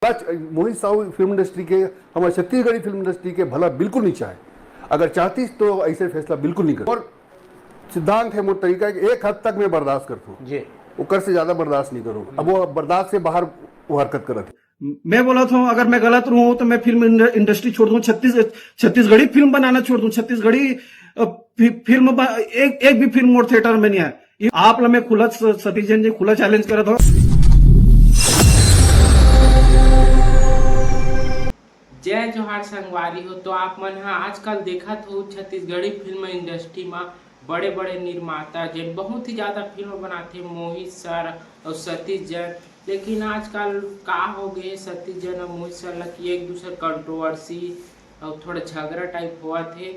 मोहित Sahu film industry के, हमारे Chhattisgarhi film industry के भला बिल्कुल नहीं चाहे। अगर चाहती तो ऐसे फैसला बिल्कुल नहीं कर। और सिद्धांत है, वो तरीका है कि एक हद तक मैं बर्दाश्त करता हूँ, उकर से ज्यादा बर्दाश्त नहीं करूँ। अब वो बर्दाश्त से बाहर वो हरकत कर रहे। मैं बोला था अगर मैं गलत रहूं तो मैं फिल्म इंडस्ट्री छोड़ दूं, छत्तीसगढ़ी फिल्म बनाना छोड़ दूं, छत्तीसगढ़ी फिल्म एक भी फिल्म और थिएटर में नहीं है। आप मैं खुला सतीजन जी खुला चैलेंज करा था। जय जोहार संगवारी हो। तो आप मन हाँ आजकल देखत हो छत्तीसगढ़ी फिल्म इंडस्ट्री में बड़े बड़े निर्माता जे बहुत ही ज्यादा फिल्म बनाते, मोहित सर और सतीश जैन। लेकिन आजकल का हो गए सतीश जैन और मोहित सर ला कि एक दूसरे कंट्रोवर्सी और थोड़ा झगड़ा टाइप हुआ थे।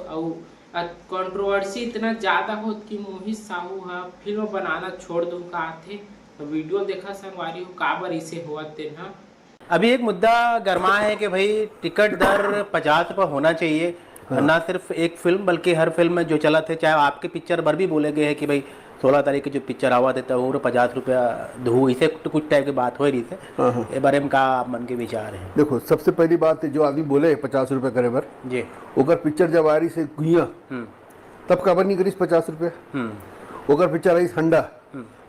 और कंट्रोवर्सी इतना ज़्यादा हो कि मोहित साहू हा फिल्म बनाना छोड़ दो का थे। तो वीडियो देखा संगवारी हो काबर इसे हुआ थे ना। अभी एक मुद्दा गरमा है कि भाई टिकट दर 50 रुपये होना चाहिए। हाँ। ना सिर्फ एक फिल्म बल्कि हर फिल्म में जो चला थे, चाहे आपके पिक्चर पर भी बोले गए हैं कि भाई 16 तारीख की जो पिक्चर आवा देता है वो 50 रुपया दो, इसे तो कुछ टाइप की बात हो रही थी। इस बारे में का मन के विचार है? देखो, सबसे पहली बात है जो आदमी बोले 50 रुपये करे बर जी, ओकर पिक्चर जब आ रही से गुइया तब काबर नहीं करीस 50 रुपये। ओकर पिक्चर आई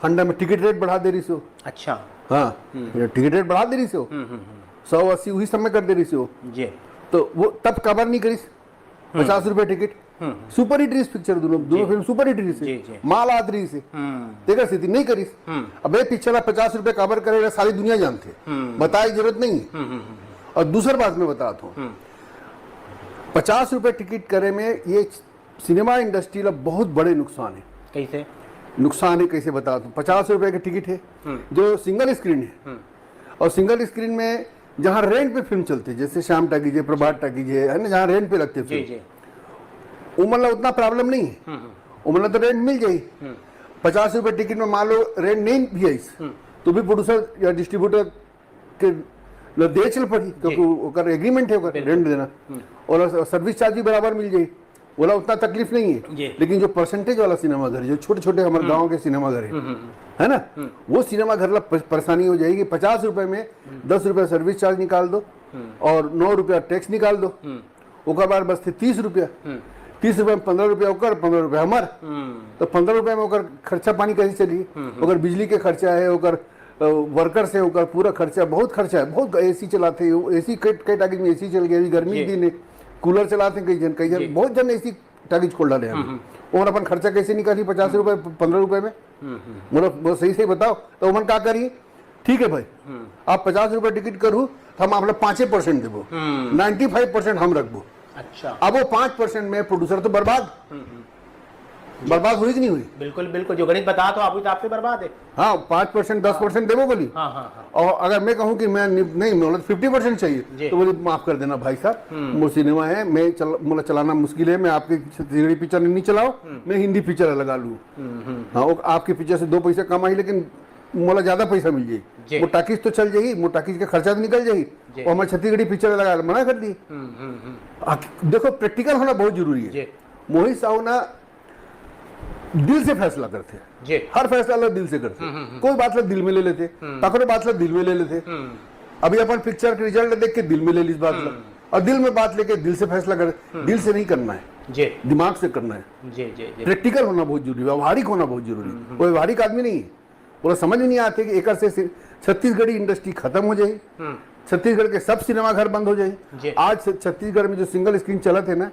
हंडा में टिकट रेट बढ़ा दे रही से। अच्छा, हाँ, टिकट रेट बढ़ा दे रही से 180 वही समय कर दे रही से जी। तो वो तब काबर नहीं करीस 50 रुपए टिकट। सुपर हिट रही पिक्चर, दोनों फिल्म सुपर हिट रही से, माल आद रही से देखा स्थिति नहीं करीस। अब ये पिक्चर 50 रुपए काबर करेगा सारी दुनिया जानते, बताए जरूरत नहीं है। और दूसरी बात मैं बताता हूँ, 50 रुपए टिकट करे में ये सिनेमा इंडस्ट्री का बहुत बड़े नुकसान है। कैसे नुकसान है कैसे बताता हूँ। 50 रुपए का टिकट है जो सिंगल स्क्रीन है, और सिंगल स्क्रीन में जहाँ रेंट पे फिल्म चलती है, जैसे श्याम टाकीज है, प्रभात टाकीज है ना, जहाँ रेंट पे लगते फिल्म, उमरला उतना प्रॉब्लम नहीं है। उमरला तो रेंट मिल जाए। 50 रुपए टिकट में मान लो रेंट नहीं भी है तो भी प्रोड्यूसर या डिस्ट्रीब्यूटर के दे चल पड़ी, क्योंकि एग्रीमेंट है रेंट देना, और सर्विस चार्ज भी बराबर मिल जाए, बोला उतना तकलीफ नहीं है। लेकिन जो परसेंटेज वाला सिनेमा घर, जो छोटे छोटे हमारे गांव के सिनेमा घर है ना, वो सिनेमा घर ला परेशानी हो जाएगी। 50 रुपए में 10 रुपया सर्विस चार्ज निकाल दो और 9 रुपया टैक्स निकाल दो, ओकर बाद बस थे 30 रुपया। 30 रुपये में 15 रुपया ओकर, 15 रुपया हमार। तो 15 रुपये में ओकर खर्चा पानी कैसे चली? ओकर बिजली के खर्चा है, ओकर वर्कर से ओकर पूरा खर्चा, बहुत खर्चा है। बहुत एसी चलाते, एसी कई टाकीज में एसी चल गया, गर्मी के दिन है, कूलर चलाते कई जन बहुत जन एसी टाकीज खोल डाले हैं। और अपन खर्चा कैसे निकाली 50 रुपए 15 रुपए में? मतलब सही सही बताओ। तो उमन क्या करिए, ठीक है भाई आप 50 रुपए टिकट करूँ तो हम आप 5% देवो, 95% हम रखबो। अच्छा, अब वो 5% में प्रोड्यूसर तो बर्बाद बर्बाद हुई कि नहीं हुई? बिल्कुल बिल्कुल, जो गणित बता तो आप बर्बाद है। हाँ, 5% 10% देवो बोली। और अगर मैं कहूँ कि मैं नहीं, मतलब 50% चाहिए तो बोली माफ कर देना भाई साहब, वो सिनेमा है, मैं चलाना मुश्किल है, मैं आपकी छत्तीसगढ़ी पिक्चर नहीं चलाओ, मैं हिंदी पिक्चर लगा लूँ। हाँ, आपकी पिक्चर से 2 पैसे कम आई, लेकिन मोला ज्यादा पैसा मिल जाए, वो टाकीज तो चल जाएगी, वो टाकीज का खर्चा तो निकल जाएगी, और हमारी छत्तीसगढ़ी पिक्चर लगा मना कर दी। देखो, प्रैक्टिकल होना बहुत जरूरी है। मोहित साहू ना दिल से फैसला करते हैं, हर फैसला लोग दिल से करते हैं। कोई बात दिल में ले लेते, तकड़े बात दिल में ले लेते। अभी अपन पिक्चर के रिजल्ट देख के दिल में ले ली इस बात ला, और दिल में बात लेके दिल से फैसला कर। दिल से नहीं करना है, दिमाग से करना है। प्रैक्टिकल होना बहुत जरूरी है, व्यवहारिक होना बहुत जरूरी है। वो व्यवहारिक आदमी नहीं है, बोला समझ में नहीं आते कि एक से छत्तीसगढ़ी इंडस्ट्री खत्म हो जाए, छत्तीसगढ़ के सब सिनेमा घर बंद हो जाए। आज छत्तीसगढ़ में जो सिंगल स्क्रीन चला थे ना,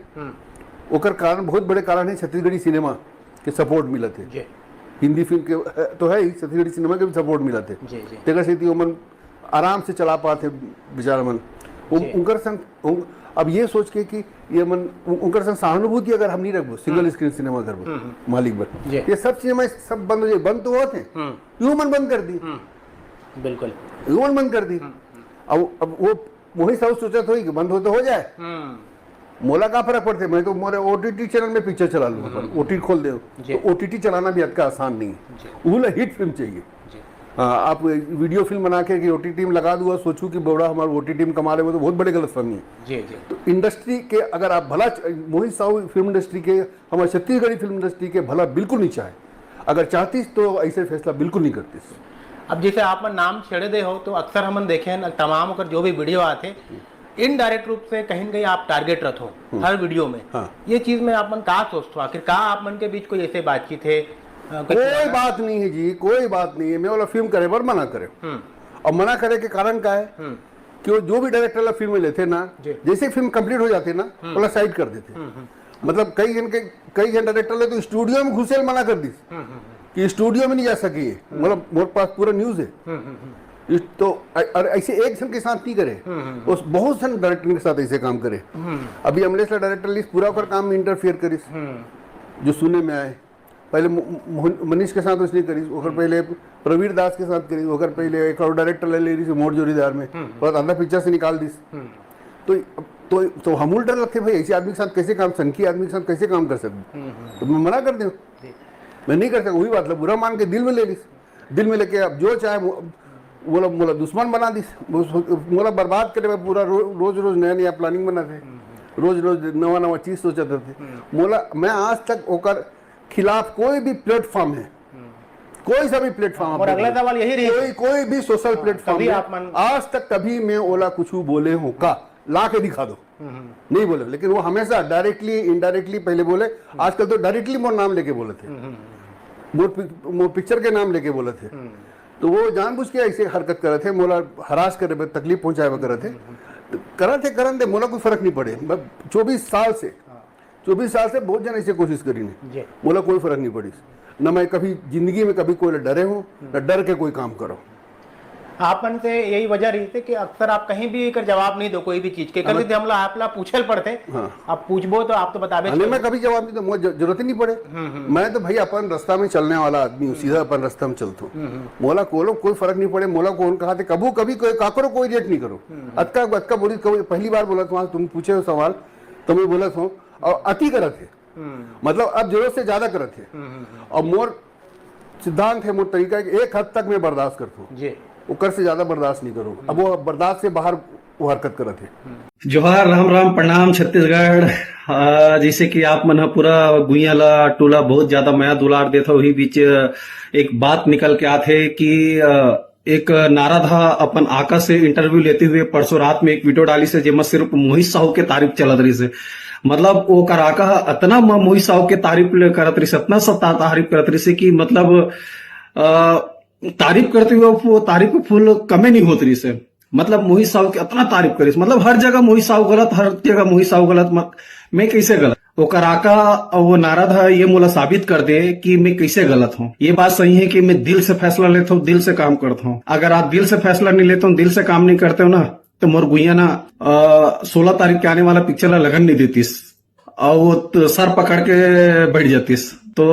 ओकर कारण बहुत बड़े कारण है छत्तीसगढ़ी सिनेमा के सपोर्ट मिला थे। हिंदी फिल्म के तो है ही, छत्तीसगढ़ी सिनेमा के भी सपोर्ट मिला थे। तेकर से मन आराम से चला पाते बेचारा मन। उनकर संग अब ये सोच के कि ये मन उनकर संग सहानुभूति अगर हम नहीं रखबो सिंगल स्क्रीन सिनेमा घर पर मालिक पर, ये सब सिनेमा सब बंद हो जाए। बंद तो होते यूं मन बंद कर दी, बिल्कुल यूं बंद कर दी। अब वो मोहित साहू सोचा तो कि बंद हो तो हो जाए, मोला का फर्क पड़ते, मैं तो मोरे ओटीटी चैनल में पिक्चर चला लूँ, ओटीटी खोल दे। तो ओटीटी चलाना भी का आसान नहीं है, वो हिट फिल्म चाहिए। हाँ, आप वीडियो फिल्म बना के ओटीटी में लगा दूंगा, सोचूं कि बड़ा हमारे ओटीटी में कमा रहे हो, तो बहुत बड़े गलतफहमी है। तो इंडस्ट्री के अगर आप भला, मोहित साहू फिल्म इंडस्ट्री के, हमारे छत्तीसगढ़ी फिल्म इंडस्ट्री के भला बिल्कुल नहीं चाहे। अगर चाहती तो ऐसे फैसला बिल्कुल नहीं करती। अब जैसे आप मन नाम छेड़े दे हो तो अक्सर हमन देखे हैं तमाम अगर जो भी वीडियो आते इनडायरेक्ट रूप से कहीं न कहीं आप टारगेट रखो हर वीडियो में। हाँ। ये चीज में आप मन कहा सोचते हो, आखिर कहा आप मन के बीच कोई ऐसे बातचीत है? कोई बात नहीं है जी, कोई बात नहीं है। मैं वाला फिल्म करे पर मना करे, और मना करे के कारण क्या है कि वो जो भी डायरेक्टर वाला फिल्म लेते ना, जैसे फिल्म कंप्लीट हो जाती ना वाला साइड कर देते। मतलब कई जन डायरेक्टर ले तो स्टूडियो में घुसे मना कर दी कि स्टूडियो में नहीं जा सकी है। मतलब मेरे पास पूरा न्यूज है। तो ऐसे एक जन के साथ नहीं करे, उस बहुत सारे डायरेक्टर के साथ ऐसे काम करे। अभी अमलेश डायरेक्टर लिस्ट पूरा कर काम में इंटरफेयर करी, जो सुनने में आए। पहले मनीष के साथ उसने करी, ओकर पहले प्रवीर दास के साथ करी, ओकर पहले एक और डायरेक्टर ले रही मोड़ जोड़ीदार में, और आधा पिक्चर से निकाल दी। तो हम डर लगते भाई ऐसे आदमी के साथ कैसे काम, सनकी आदमी के साथ कैसे काम कर सकते। तो मैं मना कर दूं, मैं नहीं कर सकता। वही बात बुरा मान के दिल में ले ली, दिल में लेके अब जो चाहे मोला दुश्मन बना दी, मोला बर्बाद करे। पूरा रोज रोज नया नया प्लानिंग बनाते, रोज रोज नवा नवा चीज सोचते थे मोला। मैं आज तक ओकर खिलाफ कोई भी प्लेटफॉर्म है, कोई सा भी प्लेटफॉर्म, और अगला सवाल यही रही, कोई भी सोशल प्लेटफॉर्म आज तक कभी मैं ओला कुछ बोले हूँ का ला के दिखा दो, नहीं बोले। लेकिन वो हमेशा डायरेक्टली इनडायरेक्टली पहले बोले। आजकल तो डायरेक्टली मोर नाम लेके बोले थे, मोर पिक्चर के नाम लेके बोले थे। तो वो जानबूझ के ऐसे हरकत कर रहे थे, मोला हरास करे, तकलीफ पहुंचाए कर रहे थे। तो करन दे, मोला कोई फर्क नहीं पड़े। 24 साल से बहुत जन ऐसे कोशिश करी नहीं, मोला कोई फर्क नहीं पड़ी। न मैं कभी जिंदगी में कभी कोई डरे हूँ, न डर के कोई काम करो। आपन से यही वजह रही थी कि अक्सर आप कहीं भी कर जवाब नहीं दो कोई भी चीज के, कभी हमला आपला पूछल पड़ते। आप पूछबो तो आप तो बताबे। मैं कभी जवाब नहीं, तो मुझे जरूरत ही नहीं पड़े। मैं तो भाई अपन रास्ता में चलने वाला आदमी हूँ, सीधा अपन रास्ता में चलता हूँ। मोला कोई फर्क नहीं पड़े। मोला कौन कहा थे कभी काकरो कोई रेट नहीं करो। अतका बोली, पहली बार बोला था तुम पूछे हो सवाल तो मैं बोला था, और अति करत थे, मतलब अब जरूरत से ज्यादा करत थे। और मोर सिद्धांत है, मोर तरीका है, एक हद तक मैं बर्दाश्त करता हूँ, वो कर से ज्यादा बर्दाश्त नहीं करूँ। अब वो बर्दाश्त से बाहर वो हरकत कर रहे थे। जोहार, राम राम, प्रणाम छत्तीसगढ़। जैसे कि आप मन पूरा गुइयाला टोला बहुत ज्यादा माया दुलार देता, वही बीच एक बात निकल के आते कि एक नारा था अपन आका से इंटरव्यू लेते हुए परसों रात में एक वीडियो डाली से, जेमा सिर्फ मोहित साहू के तारीफ चलत रही से। मतलब वो कराका इतना मोहित साहू के तारीफ करत रही से, इतना सब तारीफ करत रही से कि मतलब तारीफ करते हुए वो तारीफ को फुल कमे नहीं होती से। मतलब मोहित साहू की इतना तारीफ करी, मतलब हर जगह मोहित साहू गलत, हर जगह मोहित साहू गलत। मैं कैसे गलत? वो कराका वो नारा था, ये मोला साबित कर दे कि मैं कैसे गलत हूँ। ये बात सही है कि मैं दिल से फैसला लेता हूँ, दिल से काम करता हूँ। अगर आप दिल से फैसला नहीं लेते हो, दिल से काम नहीं करते हो ना, तो मोर गुइया ना 16 तारीख के आने वाला पिक्चर ला लगन नहीं देतीस, और वो सर पकड़ के बैठ जातीस। तो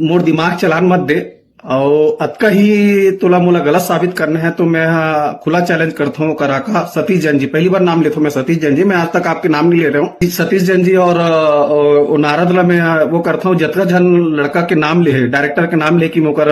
मोर दिमाग चलान मत दे, और अतका ही तोला मोला गलत साबित करना है तो मैं खुला चैलेंज करता हूँ कराका सतीश जैन जी। पहली बार नाम लेता हूँ मैं सतीश जैन जी, मैं आज तक आपके नाम नहीं ले रहा हूँ। सतीश जैन जी और नारदला में वो करता हूँ, जतका जन लड़का के नाम ले, डायरेक्टर के नाम ले कि मोकर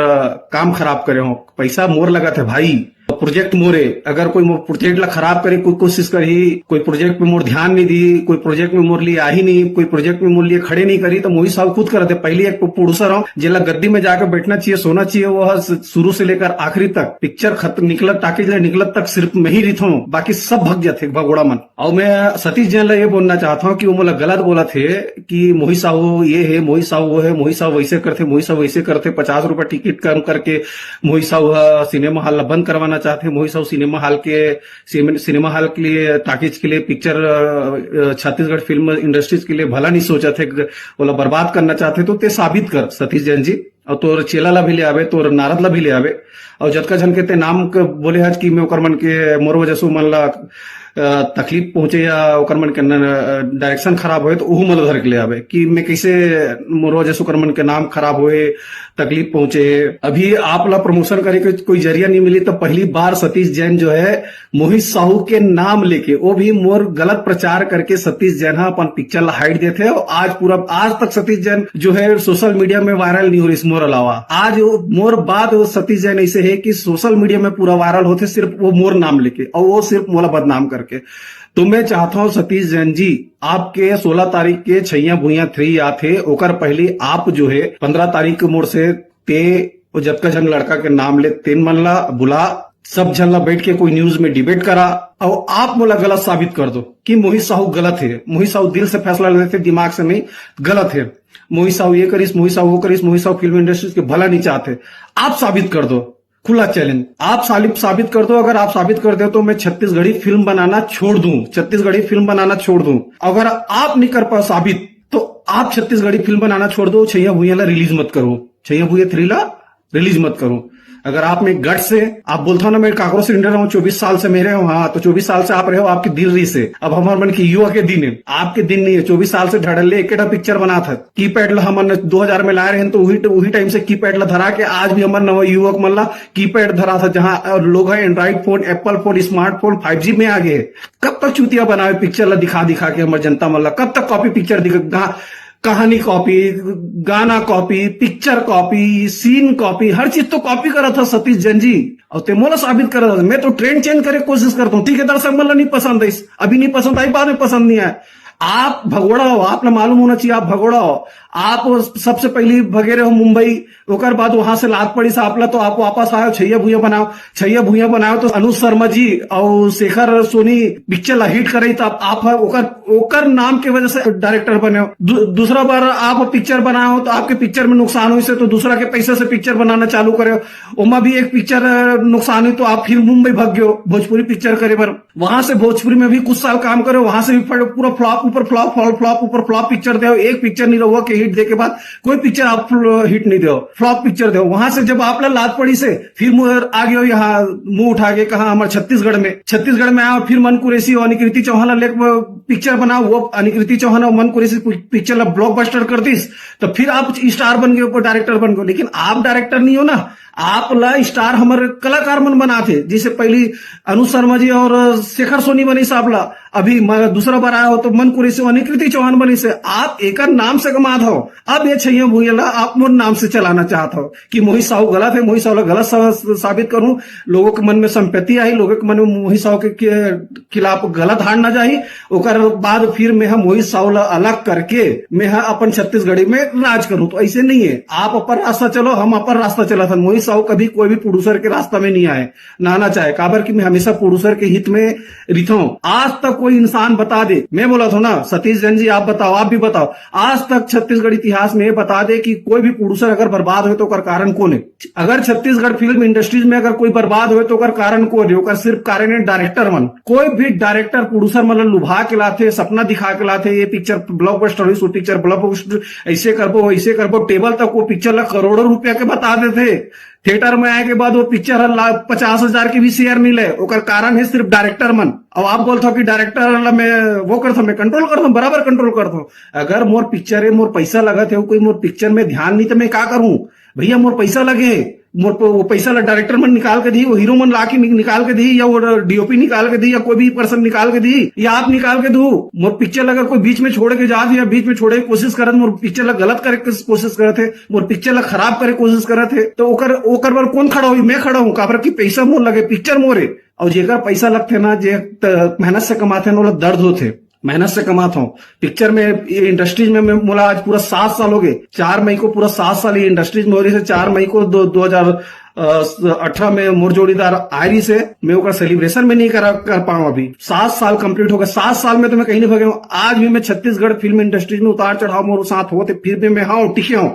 काम खराब करे हो, पैसा मोर लगा थे भाई, प्रोजेक्ट मोरे। अगर कोई प्रोजेक्ट ला खराब करे, कोई कोशिश करी, कोई प्रोजेक्ट में मोर ध्यान नहीं दी, कोई प्रोजेक्ट में मोर लिए आ ही नहीं, कोई प्रोजेक्ट में मोर लिए खड़े नहीं करी, तो मोहित साहब खुद करते। पहले एक प्रोड्यूसर हूँ जिला गद्दी में जाकर बैठना चाहिए, सोना चाहिए, वो शुरू से लेकर आखिरी तक पिक्चर खत्म निकलत टाकी निकलत तक सिर्फ मैं ही रहता हूँ, बाकी सब भग जाते भगोड़ा मन। और मैं सतीश जैन ला ये बोलना चाहता हूँ कि वो मोला गलत बोला थे कि मोहित साहू ये है, मोहित साहू वो है, मोहित साहू वैसे करते, मोहित साहू वैसे करते, 50 रुपए टिकट कम करके मोहित साहू सिनेमा हॉल बंद करवाना चाहते, मोहित साहू सिनेमा हॉल के लिए टाकीज के लिए पिक्चर छत्तीसगढ़ फिल्म इंडस्ट्रीज के लिए भला नहीं सोचा थे, बोला बर्बाद करना चाहते। तो ते साबित कर सतीश जैन जी, और तोर चेला ला भी ले आवे, तोर नारद ला भी ले आवे, और जतका जन के ते नाम बोले हज कि मैं ओकर मन के मोर वजह से मन ला तकलीफ पहुंचे या ओकर मन के डायरेक्शन खराब होए, तो ओहू मन धर के ले आवे कि मैं कैसे मोर वजह से ओकर मन के नाम खराब होए, तकलीफ पहुंचे। अभी आप ला प्रमोशन करे के कोई जरिया नहीं मिली, तो पहली बार सतीश जैन जो है मोहित साहू के नाम लेके, वो भी मोर गलत प्रचार करके सतीश जैन अपन पिक्चर ला हाइट देते, और आज तक सतीश जैन जो है सोशल मीडिया में वायरल नहीं हो रही। मोर अलावा आज मोर बात सतीश जैन ऐसे है कि सोशल मीडिया में पूरा वायरल होते सिर्फ वो मोर नाम लेके, और वो सिर्फ मोला बदनाम करके। तो मैं चाहता हूं सतीश जैन जी, आपके 16 तारीख के छैया भुइया 3 आते, ओकर पहले आप जो है 15 तारीख के मोड़ से ते वो जब का जन लड़का के नाम ले 3 मनला बुला सब जनला बैठ के कोई न्यूज में डिबेट करा और आप मोला गलत साबित कर दो कि मोहित साहू गलत है। मोहित साहू दिल से फैसला लेते, दिमाग से नहीं, गलत है। मोहित साहू ये करिस, मोहित साहू वो करिस, मोहित साहू फिल्म इंडस्ट्री के भला नहीं चाहते। आप साबित कर दो, खुला चैलेंज, आप साबित कर दो। अगर आप साबित कर दो तो मैं छत्तीसगढ़ी फिल्म बनाना छोड़ दूं, छत्तीसगढ़ी फिल्म बनाना छोड़ दूं। अगर आप नहीं कर पाओ साबित तो आप छत्तीसगढ़ी फिल्म बनाना छोड़ दो, छैया भुइयाला रिलीज मत करो, छैया भुइया 3 ला रिलीज मत करो। अगर आप में गट से आप बोलते हो ना मैं काकरो सिलेंडर हूँ 24 साल से मेरे हो, हाँ तो 24 साल से आप रहे हो आपके दिल री से। अब हमारे मन की युवा के दिन है, आपके दिन नहीं है। 24 साल से ढड़ले एक पिक्चर बना था कीपैड ला हमन 2000 में लाए रहे तो वही टाइम से कीपैड ला धरा के आज भी हमारे नव युवक मन ला कीपैड धरा था, जहां लोग है Android phone, Apple phone, smartphone 5G में आ गए। कब तक चूतिया बनावे पिक्चर ला दिखा के हमारे जनता मन ला, कब तक कॉपी पिक्चर दिखा, कहानी कॉपी, गाना copy, picture copy, scene copy, हर चीज तो कॉपी करा था सतीश जैन जी और ते मोला साबित करा था। मैं तो ट्रेंड चेंज करे कोशिश करता हूँ। ठीक है दर्शक मला नहीं पसंद है, अभी नहीं पसंद आई, बाद में पसंद नहीं आया। आप भगोड़ा हो, आपने मालूम होना चाहिए आप भगोड़ा हो। आप सबसे पहले भगे रहे हो मुंबई, ओकर बाद वहां से लात पड़ी सापला तो आप वापस आयो, छैया भुइया बनाओ तो अनुज शर्मा जी और शेखर सोनी पिक्चर ला हिट करे तो आप ओकर नाम के वजह से डायरेक्टर बने हो। दूसरा बार आप पिक्चर बनाओ तो आपके पिक्चर में नुकसान हुई से तो दूसरा के पैसे से पिक्चर बनाना चालू करे हो। ओमा भी एक पिक्चर नुकसान हुई तो आप फिर मुंबई भाग गए हो भोजपुरी पिक्चर करे पर। वहां से भोजपुरी में भी कुछ साल काम करे, वहां से भी पूरा फ्लॉप ऊपर फ्लॉप पिक्चर दे। एक पिक्चर नहीं रहुआ के हिट दे के बाद कोई पिक्चर आप हिट नहीं दो, फ्लॉप पिक्चर दो। वहां से जब आप लात पड़ी से फिर आ गए यहाँ मुंह उठा के कहा हमारे छत्तीसगढ़ में आओ, फिर मन कुरैसी और अनिकृति चौहान लेक पिक्चर बनाओ। वो अनिकृति चौहान और मन कुरैसी पिक्चर ला ब्लॉकबस्टर कर दिस तो फिर आप स्टार बन गए, ऊपर डायरेक्टर बन गए। लेकिन आप डायरेक्टर नहीं हो ना, आप ला स्टार हमारे कलाकार मन बनाते। जैसे पहली अनुज शर्मा जी और शेखर सोनी बनी साहब ला, अभी दूसरा बार आया हो तो मन कुरैसी अनिकृति चौहान बनी से। आप एक नाम से कमात हो, अब ये छैया भुइयाला आप मोर नाम से चलाना चाहते हो कि मोहित साहू गलत है, मोहित साहू गलत साबित करूं। लोगों के मन में संपत्ति आई, लोगों के मन में मोहित साहू के खिलाफ गलत हारना चाहिए। ओकर बाद फिर मैं मोहित साहू ला अलग करके मैं अपन छत्तीसगढ़ी में राज करूं। तो ऐसे नहीं है, आप अपन रास्ता चलो, हम अपन रास्ता चला था। मोहित साहू कभी कोई भी प्रोड्यूसर के रास्ता में नहीं आए, ना आना चाहे। काबर कि मैं हमेशा प्रोड्यूसर के हित में रहता हूं। आज तक कोई इंसान बता दे, मैं बोला था ना सतीश जैन जी आप बताओ, आप भी बताओ, आज तक छत्तीसगढ़ इतिहास में बता दे कि कोई भी प्रोड्यूसर अगर बर्बाद हो तो ओकर कारण कौन है। अगर छत्तीसगढ़ फिल्म इंडस्ट्रीज में अगर कोई बर्बाद हो तो ओकर कारण कौन है, ओकर सिर्फ कारण है डायरेक्टर मन। कोई भी डायरेक्टर प्रोड्यूसर मतलब लुभा के लाते, सपना दिखा के लाते, ये पिक्चर ब्लॉकबस्टर हुई, सो पिक्चर ब्लॉकबस्टर ऐसे करबो, टेबल तक वो पिक्चर ला करोड़ों रुपया के बता देते। थिएटर में आए के बाद वो पिक्चर 50,000 के भी शेयर मिले, ओकर कारण है सिर्फ डायरेक्टर मन। अब आप बोलते हो कि डायरेक्टर मैं वो करता हूं, मैं कंट्रोल करता हूं, बराबर कंट्रोल करता हूं। अगर मोर पिक्चर है, मोर पैसा लगा थे, कोई मोर पिक्चर में ध्यान नहीं तो मैं क्या करूं भैया। मोर पैसा लगे, मोर वो पैसा ला डायरेक्टर मन निकाल के दी, वो हीरो मन लाके निकाल के दी, या वो डीओपी निकाल के दी, या कोई भी पर्सन निकाल के दी, या आप निकाल के दू। मोर पिक्चर अगर कोई बीच में छोड़ के जाते या बीच में छोड़े की कोशिश करत, मोर पिक्चर ला गलत करे कोशिश करते थे, मोर पिक्चर ला खराब करे कोशिश करते थे, तो ओकर पर कौन खड़ा हुई? मैं खड़ा हूं। काबर की पैसा मोर लगे, पिक्चर मोरे। और जेकर पैसा लगते ना, जे मेहनत से कमाते ना, दर्द होते, मेहनत से कमाता हूं। पिक्चर में इंडस्ट्रीज में मोला आज पूरा 7 साल हो गए। 4 मई को पूरा 7 साल ये इंडस्ट्रीज में हो रही है। 4 मई को 2018 में मोर जोड़ीदार आयरी से मैं ओकर सेलिब्रेशन में नहीं कर पाऊं। अभी 7 साल कंप्लीट हो गए। 7 साल में तो मैं कहीं नहीं भगे हूं। आज भी मैं छत्तीसगढ़ फिल्म इंडस्ट्रीज में उतार चढ़ाव मोर साथ होते, फिर भी मैं हाँ टिके हूं।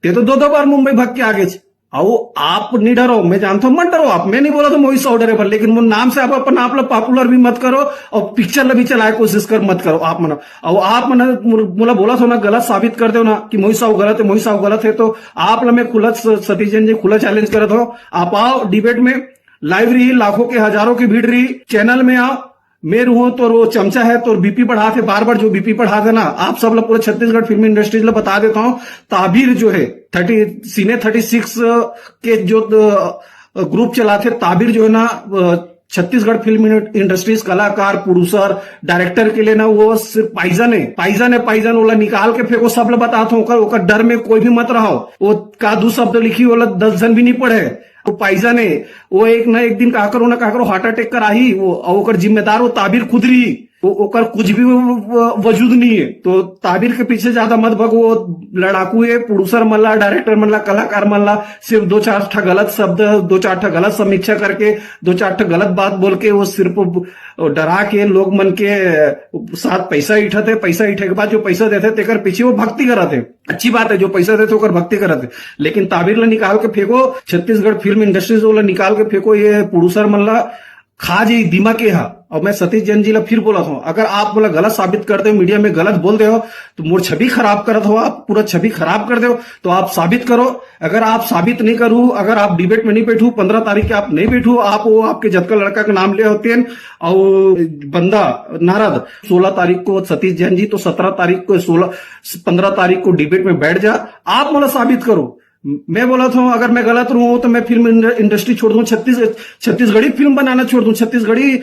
ते तो 2 बार मुंबई भाग के आगे आओ। आप नहीं डरो, मैं जानता हूं, मत डरो आप। मैं नहीं बोला तो मोहित साहू डरे पर, लेकिन वो नाम से आप अपन आप लोग पॉपुलर भी मत करो और पिक्चर ला भी चलाए कोशिश कर मत करो आप मना। और आप मना बोला था ना, गलत साबित कर दो ना कि मोहित साहू गलत है, मोहित साहू गलत है, तो आप ला मैं खुला सतीश जैन जी खुला चैलेंज करत हो। आप आओ डिबेट में, लाइव रही, लाखों के हजारों की भीड़ रही, चैनल में आओ। मैं रहूं तो वो चमचा है तो बीपी बढ़ाते, बार बार जो बीपी बढ़ाते ना, आप सब लोग पूरे छत्तीसगढ़ फिल्म इंडस्ट्रीज ला बता देता हूं। ताबिर जो है सीने 36 के जो ग्रुप चलाते, ताबिर जो है ना छत्तीसगढ़ फिल्म इंडस्ट्रीज कलाकार, प्रोड्यूसर, डायरेक्टर के लिए ना वो सिर्फ पाइजन वाला निकाल के फेंको। सब लोग बताता हूँ, ओकर डर में कोई भी मत रहो। वो का 2 शब्द लिखी वाला 10 जन भी नहीं पढ़े। वो पाइजन है, वो एक ना एक दिन का करो हार्ट अटैक कर आई, वो ओकर जिम्मेदार वो ताबिर खुद रही। ओकर कुछ भी वजूद नहीं है। तो ताबीर के पीछे ज्यादा मत भगो। लड़ाकू है, प्रोड्यूसर मल्ला, डायरेक्टर मल्ला, कलाकार मल्ला, सिर्फ 2-4 ठा गलत शब्द, 2-4 ठा गलत समीक्षा करके, 2-4 ठा गलत बात बोल के वो सिर्फ डरा के लोग मन के साथ पैसा इठाते। पैसा इठे के बाद जो पैसा देते तेकर पीछे वो भक्ति कराते। अच्छी बात है, जो पैसा देते ओकर भक्ति कराते, लेकिन ताबीर ला निकाल के फेंको। छत्तीसगढ़ फिल्म इंडस्ट्री वाला निकाल के फेंको। ये प्रोड्यूसर मल्ला खा जी दिमाग के हा। और मैं सतीश जैन जी ला फिर बोला था, अगर आप बोला गलत साबित करते हो, मीडिया में गलत बोल दे हो, तो मोर छवि खराब करत हो, आप पूरा छवि खराब कर दे हो, तो आप साबित करो। अगर आप साबित नहीं करू, अगर आप डिबेट में नहीं बैठू, 15 तारीख के आप नहीं बैठू, आप वो आपके जतका लड़का का नाम ले होते हैं और बंदा नारद 16 तारीख को सतीश जैन जी, तो 17 तारीख को 15 तारीख को डिबेट में बैठ जा, आप मला साबित करो। मैं बोला था अगर मैं गलत रहूं तो मैं फिल्म इंडस्ट्री छोड़ दूं, छत्तीसगढ़ी फिल्म बनाना छोड़ दूं। छत्तीसगढ़ी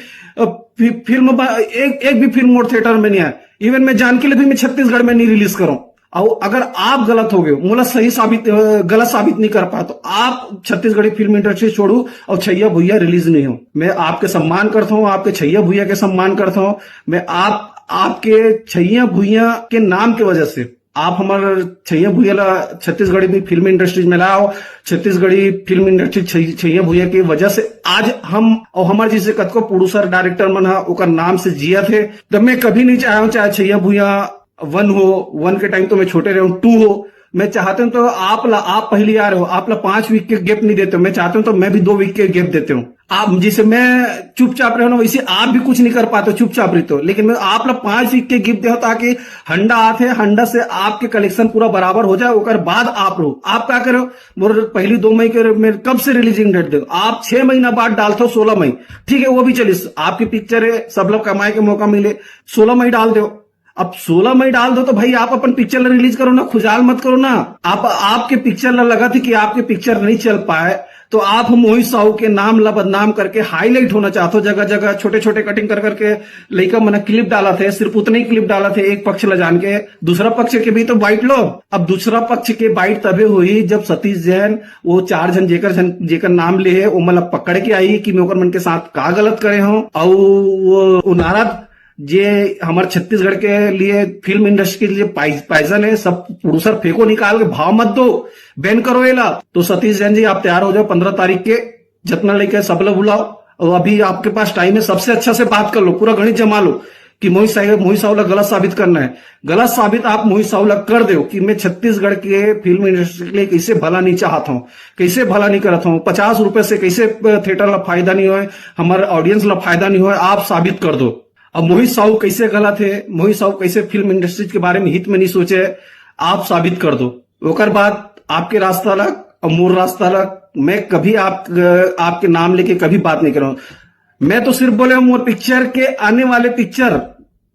फिल्म एक भी फिल्म और थिएटर में नहीं है। इवन मैं जान के लिए भी मैं छत्तीसगढ़ में नहीं रिलीज करूं। और अगर आप गलत हो गए, मोला सही साबित गलत साबित नहीं कर पाए, तो आप छत्तीसगढ़ी फिल्म इंडस्ट्री छोड़ू और छैया भुइया रिलीज नहीं हो। मैं आपके सम्मान करता हूं, आपके छैया भुइया के सम्मान करता हूं। मैं आपके छैया भुइया के नाम की वजह से आप हमारे छैया भुइया ला छत्तीसगढ़ी भी फिल्म इंडस्ट्रीज में लाओ। छत्तीसगढ़ी फिल्म इंडस्ट्री छैया भुइया की वजह से आज हम और हमारे जैसे कतको प्रोड्यूसर डायरेक्टर मन हा ओकर नाम से जिया थे। तब मैं कभी नहीं चाहा हूं चाहे छैया भुइया 1 हो, 1 के टाइम तो मैं छोटे रहे हूं, 2 हो। मैं चाहते हूं तो आप पहली आ रहे हो, आप ला 5 वीक के गैप नहीं देते हो। मैं चाहता हूं तो मैं भी 2 वीक के गैप देते हूं। आप जैसे मैं चुपचाप रहे हो ना, वैसे आप भी कुछ नहीं कर पाते, चुपचाप रहते हो। लेकिन मैं आप ला 5 वीक के गिफ्ट दे ताकि हंडा आते, हंडा से आपके कलेक्शन पूरा बराबर हो जाए। ओकर बाद आप रहो, आप क्या करो, मोर पहली 2 मई के मैं कब से रिलीजिंग डेट दे, आप 6 महीना बाद डालते हो 16 मई, ठीक है वो भी चलिए, आपकी पिक्चर है, सब लोग कमाए के मौका मिले, 16 मई डाल दो। अब 16 मई डाल दो तो भाई आप अपन पिक्चर रिलीज करो ना, खुजाल मत करो ना। आपके पिक्चर लगा थी कि आपके पिक्चर नहीं चल पाए, तो आप मोहित साहू के नाम ला बदनाम करके हाईलाइट होना चाहते हो। जगह जगह छोटे छोटे कटिंग कर करके लड़का मैंने क्लिप डाला थे, सिर्फ उतने ही क्लिप डाला थे, एक पक्ष ला जान के, दूसरा पक्ष के भी तो बाइट लो। अब दूसरा पक्ष के बाइट तबे हुई जब सतीश जैन वो 4 जन जेकर नाम ले है वो मतलब पकड़ के आई कि मैं ओकर मन के साथ का गलत करे हूं। और वो नारद जे हमारे छत्तीसगढ़ के लिए फिल्म इंडस्ट्री के लिए पाइजन है, सब प्रोड्यूसर फेंको निकाल के, भाव मत दो, बैन करो एला। तो सतीश जैन जी आप तैयार हो जाओ, 15 तारीख के जितना लेके सब लोग बुलाओ, और अभी आपके पास टाइम है, सबसे अच्छा से बात कर लो, पूरा गणित जमा लो कि मोहित साहू ला गलत साबित करना है। गलत साबित आप मोहित साहू ला कर दो कि मैं छत्तीसगढ़ के फिल्म इंडस्ट्री के लिए कैसे भला नहीं चाहता हूं, कैसे भला नहीं करता हूं, 50 रुपए से कैसे थिएटर ला फायदा नहीं हो, हमारे ऑडियंस ला फायदा नहीं हो, आप साबित कर दो। अब मोहित साहू कैसे गलत है, मोहित साहू कैसे फिल्म इंडस्ट्री के बारे में हित में नहीं सोचे, आप साबित कर दो। ओकर बाद आपके रास्ता लग और मोर रास्ता लग। मैं कभी आपके नाम लेके कभी बात नहीं कर रहा हूं। मैं तो सिर्फ बोले मोर पिक्चर के आने वाले पिक्चर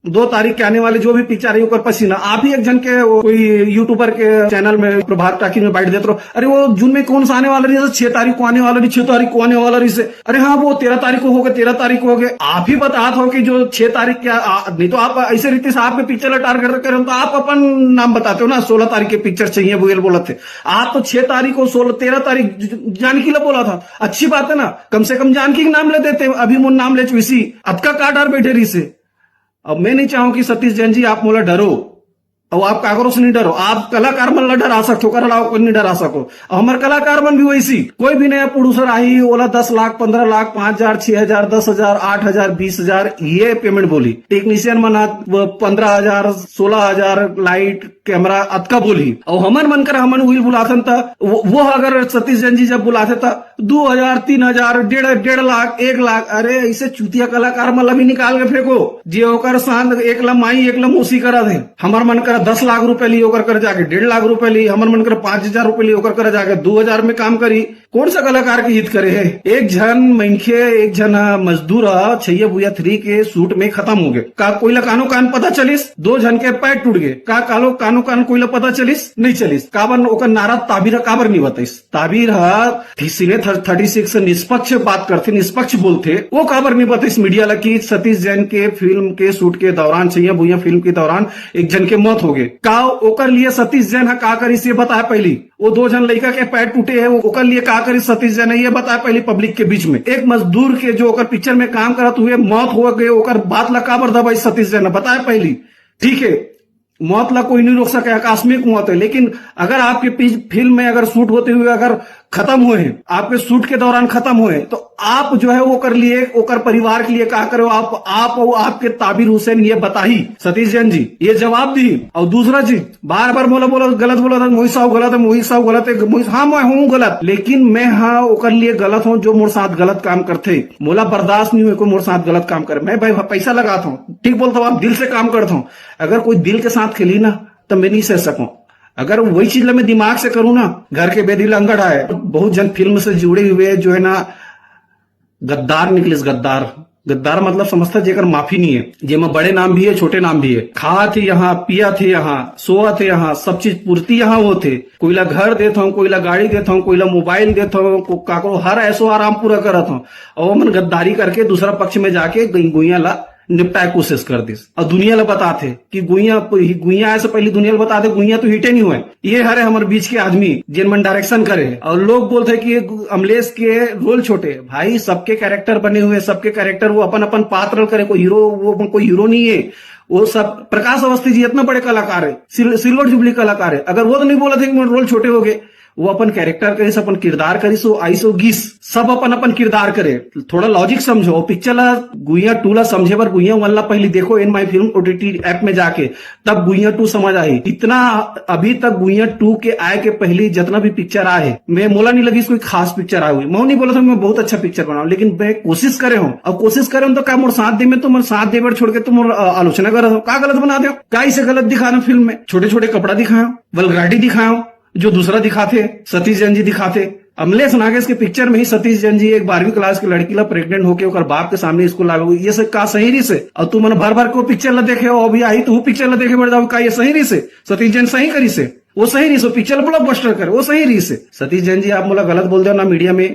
2 तारीख के आने वाले जो भी पिक्चर है ऊपर पसीना, आप ही एक जन के कोई यूट्यूबर के चैनल में प्रभात टाकी में बाइट देते रहो, अरे वो जून में कौन सा आने वाला रही, 6 तारीख को आने वाला रही, 6 तारीख को आने वाला रही से, अरे हाँ वो 13 तारीख को हो गए, 13 तारीख को हो गए। आप ही बताते हो कि जो 6 तारीख के नहीं तो आप ऐसे रीति से आपके पिक्चर टारगेट कर रहे हो, तो आप अपन नाम बताते हो ना, 16 तारीख के पिक्चर चाहिए बुएल बोला थे आप, तो 6 तारीख को 13 तारीख जानकी ला बोला था। अच्छी बात है ना, कम से कम जानकी के नाम ले देते, अभी मुन नाम ले चुसी अतका का डर बैठे रही से। अब मैं नहीं चाहूं कि सतीश जैन जी आप मोला डरो, और आप कागरों से नहीं डरो, आप कलाकार मन ला डरा सकते हो, कर लाओ कोई नहीं डरा सको। हमारे कलाकार मन भी वैसी, कोई भी नया प्रोड्यूसर आई ओला 10 लाख 15 लाख 5,000 6,000 10,000 8,000 20,000 ये पेमेंट बोली। टेक्नीशियन मन 15,000 16,000 लाइट कैमरा अतका बोली, और हमन मन कर हमन वही बुलाते था। वो अगर सतीश जैन जी जब बुलाते था 2,000 3,000 1.5 लाख 1 लाख, अरे ऐसे चूतिया कलाकार मन ला भी निकाल के फेंको जे ओकर शांत 1 ला माई 1 ला मौसी करा दे। हमार मन कर 10 लाख रुपए ली ओकर कर जाके 1.5 लाख रुपए ली, हमर मन कर 5,000 रुपए ली ओकर कर जाके 2,000 में काम करी। कौन सा कलाकार के हित करे है? एक जन मनखे, एक जन मजदूर छैया भुइया 3 के सूट में खत्म हो गए, का कोई ला कानो कान पता चलिस, 2 जन के पैर टूट गए, का कालो कानो दुकान उकान कोई पता चलिस नहीं चलिस काबर ओकर नारा ताबीर काबर नहीं बताइस ताबीर सीने 36 से निष्पक्ष बात करते निष्पक्ष बोलते वो काबर नहीं बताइस मीडिया ला कि सतीश जैन के फिल्म के शूट के दौरान छैया भूया फिल्म के दौरान एक जन के मौत हो गए का ओकर लिए सतीश जैन का करिस ये बताया पहली वो 2 जन लड़का के पैर टूटे है ओकर लिए का करिस सतीश जैन ये बताया पहली पब्लिक के बीच में एक मजदूर के जो ओकर पिक्चर में काम करत हुए मौत हो गए ओकर बात ला काबर दबाई सतीश जैन बताया पहली ठीक है मौत ला कोई नहीं रोक सके आकस्मिक मौत है लेकिन अगर आपके फिल्म में अगर शूट होते हुए अगर खत्म हुए हैं आपके शूट के दौरान खत्म हुए तो आप जो है वो कर लिए ओकर परिवार के लिए क्या करो आप और आपके ताबिर हुसैन ये बताही सतीश जैन जी ये जवाब दी और दूसरा चीज बार बार बोला गलत बोला था मोहित साहब गलत है मोहित साहब गलत है हाँ मैं हूँ गलत लेकिन मैं हाँ ओकर लिए गलत हूँ जो मोर साथ गलत काम करते मोला बर्दाश्त नहीं हुए कोई मोर साथ गलत काम करे मैं भाई पैसा लगाता हूँ ठीक बोलता हूँ आप दिल से काम करता हूँ अगर कोई दिल के साथ खेली ना तो मैं नहीं सह सकूं अगर वही चीज मैं दिमाग से करूं ना घर के बेदी लंगड़ है बहुत जन फिल्म से जुड़े हुए जो है ना गद्दार निकले गद्दार मतलब समझता जेकर माफी नहीं है जेमा बड़े नाम भी है छोटे नाम भी है खा थे यहाँ पिया थे यहाँ सोआ थे यहाँ सब चीज पूर्ति यहाँ वो थे कोईला घर देता हूँ कोईला गाड़ी देता हूँ कोईला मोबाइल देता हूँ काको हर ऐसो आराम पूरा करता हूँ और मन गद्दारी करके दूसरा पक्ष में जाके गुइया ला निपटाए कोशिश कर दिस और दुनिया ला बताते कि गुइया ऐसे पहले दुनिया ला बताते गुइया तो हिटे नहीं हुए ये हरे हमारे बीच के आदमी जिनमें डायरेक्शन करे और लोग बोलते कि अमलेश के रोल छोटे भाई सबके कैरेक्टर बने हुए सबके कैरेक्टर वो अपन अपन पात्र करे कोई हीरो नहीं है वो सब प्रकाश अवस्थी जी इतना बड़े कलाकार है सिल्वर जुबली कलाकार है अगर वो तो नहीं बोला था कि मेरे रोल छोटे हो गए वो अपन कैरेक्टर करिस अपन किरदार करिस आई सो गीस सब अपन अपन किरदार करे थोड़ा लॉजिक समझो पिक्चर ला गुइया 2 ला समझे बर गुइया 1 ला पहले देखो इन माई फिल्म ओटीटी ऐप में जाके तब गुइया 2 समझ आई इतना अभी तक गुइया 2 के आए के पहले जितना भी पिक्चर आए मैं मोला नहीं लगी कोई खास पिक्चर आई हुई मैं नहीं बोला था मैं बहुत अच्छा पिक्चर बनाऊं लेकिन मैं कोशिश करे हूँ और कोशिश करे तो क्या मोर साथ दे में तो मोर साथ दे छोड़ के तुम आलोचना कर क्या गलत बना दो क्या इसे गलत दिखाना फिल्म में छोटे छोटे कपड़ा दिखाओ वल्गैरिटी दिखाओ जो दूसरा दिखाते सतीश जैन जी दिखाते अमलेश नागेश के पिक्चर में ही सतीश जैन जी एक 12वीं क्लास की लड़की ला प्रेग्नेंट होके ओकर बाप के सामने स्कूल आवे ये सब का सही रही से और तू मन भर भर को पिक्चर ला देखे हो अभी आई तू पिक्चर ला देखे बढ़ जाओ का ये सही रही से सतीश जैन सही करी से वो सही रही से पिक्चर ब्लॉकबस्टर करे वो सही रही से सतीश जैन जी आप मोला गलत बोल दो ना मीडिया में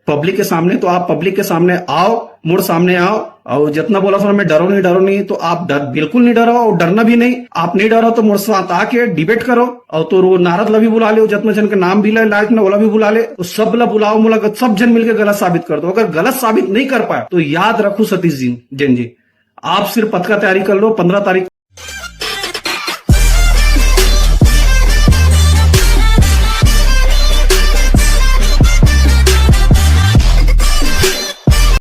पब्लिक के सामने तो आप पब्लिक के सामने आओ मोड़ सामने आओ और जितना बोला था मैं डरो नहीं तो आप बिल्कुल नहीं डरो और डरना भी नहीं आप नहीं डरो तो मोड़ साथ आके डिबेट करो और तो वो नारद ला भी बुला ले जितना जन के नाम भी लाइक ना ओला भी बुला ले तो सब ला बुलाओ मोला सब जन मिलकर गलत साबित कर दो अगर गलत साबित नहीं कर पाए तो याद रखो सतीश जी जैन जी आप सिर्फ पद का तैयारी कर लो 15 तारीख